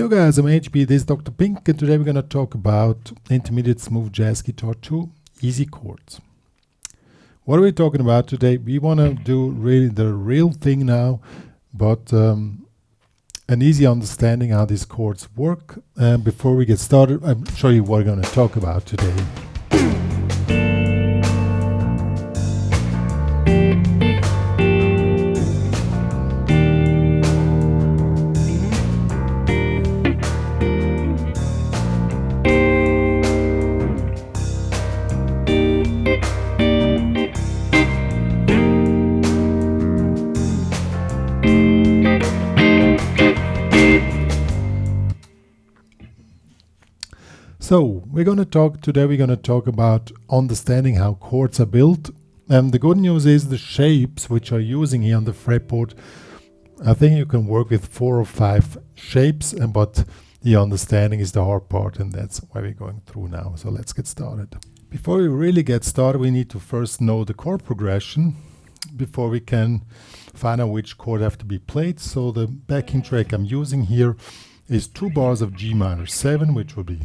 Yo guys, I'm HB, this is Dr. Pink, and today we're going to talk about intermediate smooth jazz guitar 2 easy chords. What are we talking about today? We want to do really the real thing now, but an easy understanding how these chords work. And before we get started, I'll show you what we're going to talk about today. So we're going to talk about understanding how chords are built. And the good news is the shapes which are using here on the fretboard, I think you can work with 4 or 5 shapes, but the understanding is the hard part, and that's what we're going through now. So let's get started. Before we really get started, we need to first know the chord progression before we can find out which chord have to be played. So the backing track I'm using here is 2 bars of G minor 7, which will be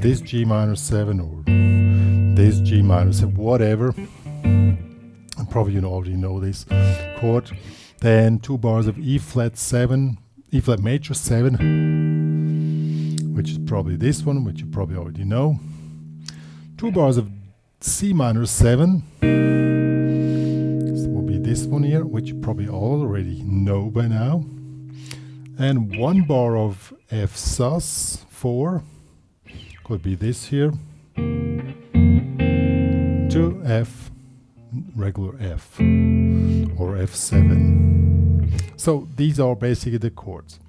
this G minor 7 or this G minor 7, whatever. And probably you already know this chord. Then 2 bars of E flat 7, E flat major 7, which is probably this one, which you probably already know. 2 bars of C minor 7. This will be this one here, which you probably already know by now. And 1 bar of F sus 4, could be this here, to F, regular F, or F7. So these are basically the chords.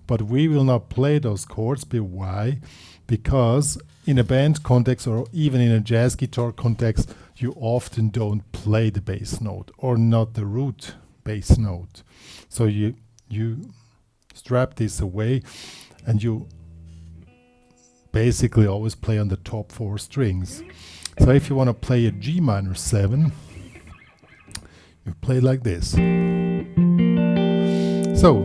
But we will not play those chords. Why? Because in a band context or even in a jazz guitar context, you often don't play the bass note or not the root bass note. So you strap this away and you basically always play on the top 4 strings. So if you want to play a G minor 7, you play like this. So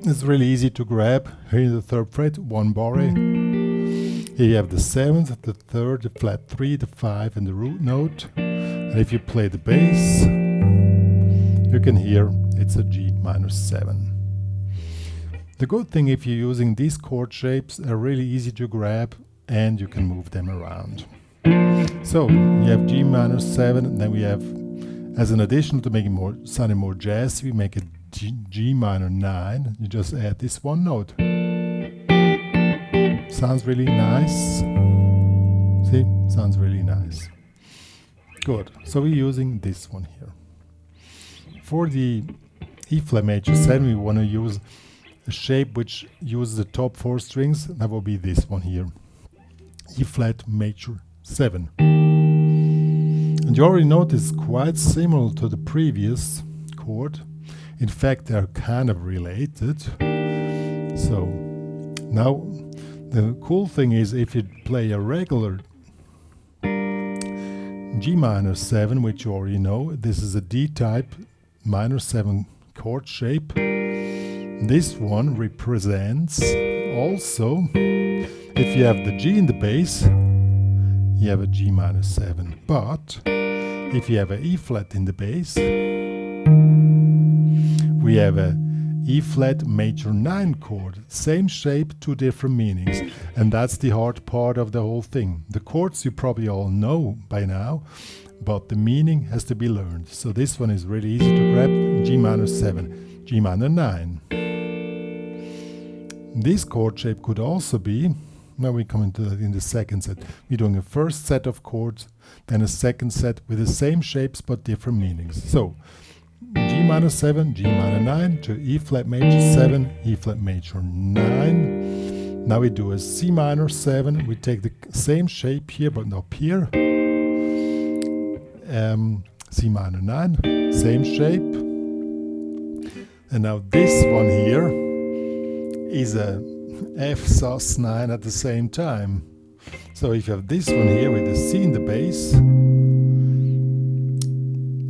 it's really easy to grab. Here in the 3rd fret, 1 bar A. Here you have the 7th, the 3rd, the flat 3, the 5 and the root note. And if you play the bass, you can hear it's a G minor 7. The good thing, if you're using these chord shapes, are really easy to grab and you can move them around. So you have G minor 7, and then we have, as an addition to make it sounding more jazzy, we make it G minor 9. You just add this one note. Sounds really nice. See, sounds really nice. Good. So we're using this one here. For the E flat major 7, we want to use a shape which uses the top 4 strings. That will be this one here, E flat major 7. And you already notice quite similar to the previous chord. In fact, they are kind of related. So now the cool thing is, if you play a regular G minor 7, which you already know, this is a D type minor 7 chord shape. This one represents also, if you have the G in the bass, you have a G minor 7. But if you have an E flat in the bass, we have a E flat major 9 chord. Same shape, 2 different meanings. And that's the hard part of the whole thing. The chords you probably all know by now, but the meaning has to be learned. So this one is really easy to grab. G minor 7, G minor 9. This chord shape could also be, now we come into that in the second set. We're doing a first set of chords, then a second set with the same shapes but different meanings. So G minor 7, G minor 9 to E flat major 7, E flat major 9. Now we do a C minor 7. We take the same shape here but up here. C minor 9, same shape. And now this one here is a F sus 9 at the same time. So if you have this one here with the C in the bass,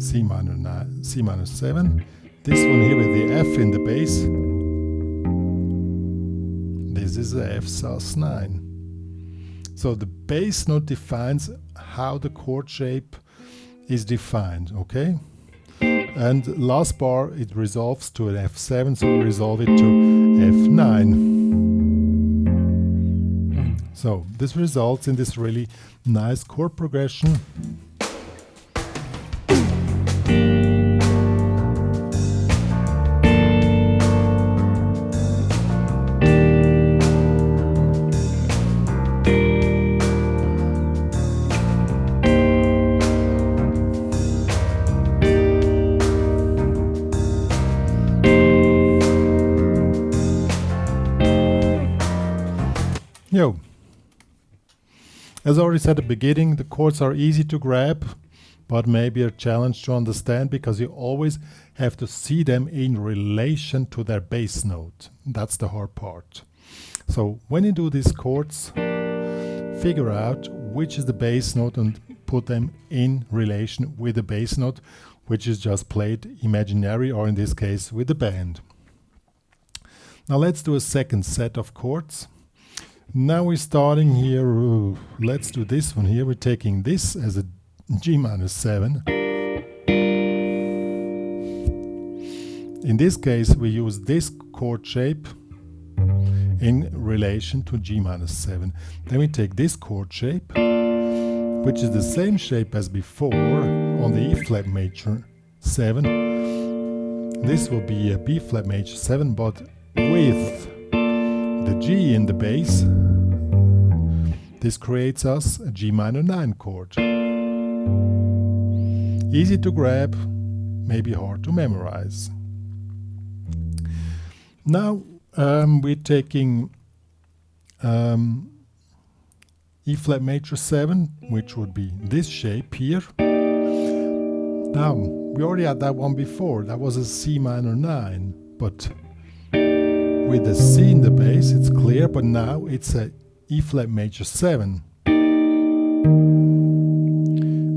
C minor 9, C minor 7, this one here with the F in the bass, this is a F sus9. So the bass note defines how the chord shape is defined, okay? And last bar, it resolves to an F7, so we resolve it to F9. So this results in this really nice chord progression. Yo. As I already said at the beginning, the chords are easy to grab, but maybe a challenge to understand because you always have to see them in relation to their bass note. That's the hard part. So when you do these chords, figure out which is the bass note and put them in relation with the bass note, which is just played imaginary, or in this case with the band. Now let's do a second set of chords. Now we're starting here, let's do this one here. We're taking this as a G minor 7. In this case, we use this chord shape in relation to G minor 7. Then we take this chord shape, which is the same shape as before on the E flat major 7. This will be a B flat major 7, but with the G in the bass. This creates us a G minor 9 chord. Easy to grab, maybe hard to memorize. Now we're taking E flat major 7, which would be this shape here. Now, we already had that one before, that was a C minor 9, but with the C in the bass, it's clear, but now it's a E flat major 7.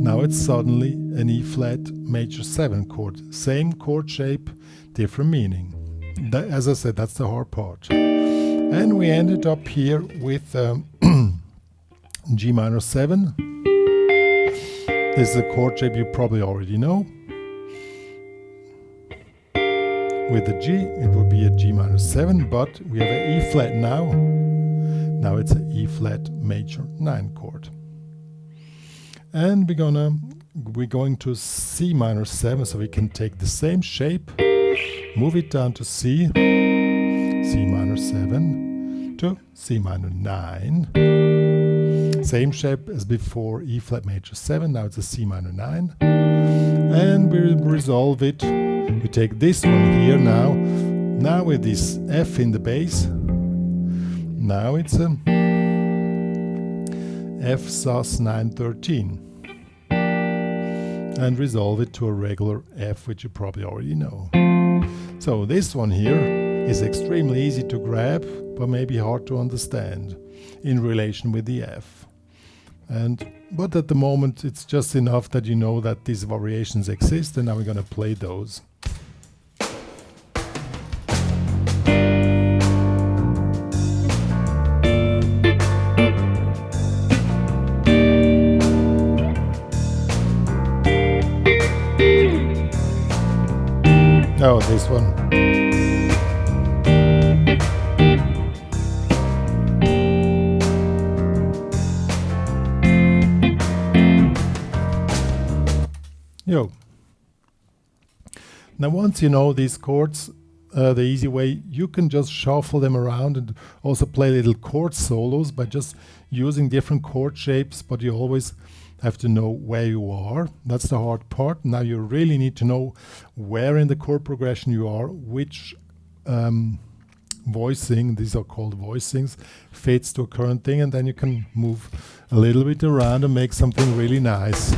Now it's suddenly an E flat major 7 chord. Same chord shape, different meaning. As I said, that's the hard part. And we ended up here with G minor 7. This is a chord shape you probably already know. With the G, it would be a G minor 7, but we have an E flat now. Now it's an E flat major 9 chord. And we're going to C minor 7, so we can take the same shape, move it down to C, C minor 7 to C minor 9. Same shape as before, E flat major 7, now it's a C minor 9. And we resolve it. We take this one here now with this F in the bass. Now it's a F sus 913. And resolve it to a regular F, which you probably already know. So this one here is extremely easy to grab, but maybe hard to understand in relation with the F. But at the moment it's just enough that you know that these variations exist, and now we're going to play those. Oh, this one. Yo. Now once you know these chords the easy way, you can just shuffle them around and also play little chord solos by just using different chord shapes, but you always have to know where you are. That's the hard part. Now you really need to know where in the chord progression you are, which voicing, these are called voicings, fits to a current thing, and then you can move a little bit around and make something really nice.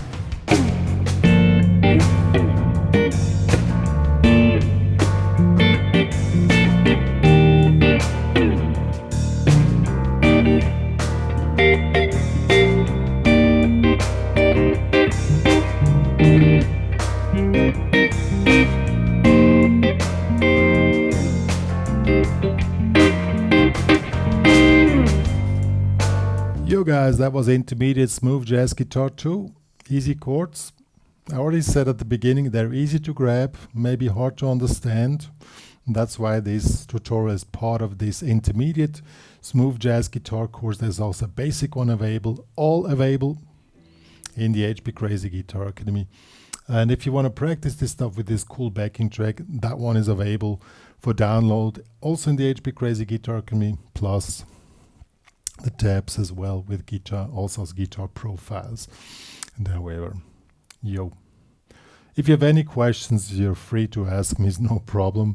guys, that was intermediate smooth jazz guitar 2. Easy chords. I already said at the beginning, they're easy to grab, maybe hard to understand. That's why this tutorial is part of this intermediate smooth jazz guitar course. There's also a basic one available, all available in the HPCrazy Guitar Academy. And if you want to practice this stuff with this cool backing track, that one is available for download also in the HPCrazy Guitar Academy, plus the tabs as well with guitar, also as guitar profiles. And however, yo, if you have any questions, you're free to ask me, it's no problem.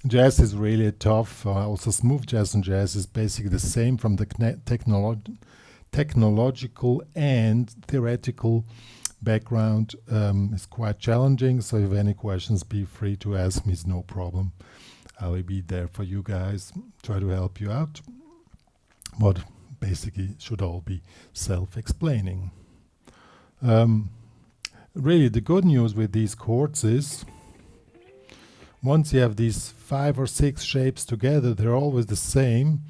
Jazz is really tough. Also smooth jazz and jazz is basically the same from the technological and theoretical background. It's quite challenging, so if you have any questions, be free to ask me, it's no problem. I will be there for you guys, try to help you out. But basically should all be self-explaining. Really, the good news with these chords is once you have these 5 or 6 shapes together, they're always the same.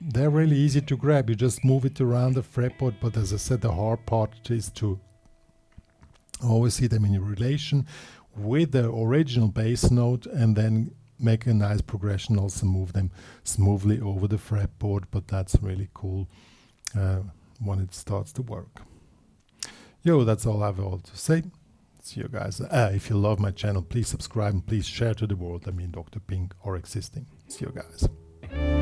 They're really easy to grab. You just move it around the fretboard, but as I said, the hard part is to always see them in relation with the original bass note and then make a nice progression, also move them smoothly over the fretboard, but that's really cool when it starts to work. Yo, that's all I have all to say. See you guys. If you love my channel, please subscribe and please share to the world. I mean, Dr. Pink or existing. See you guys.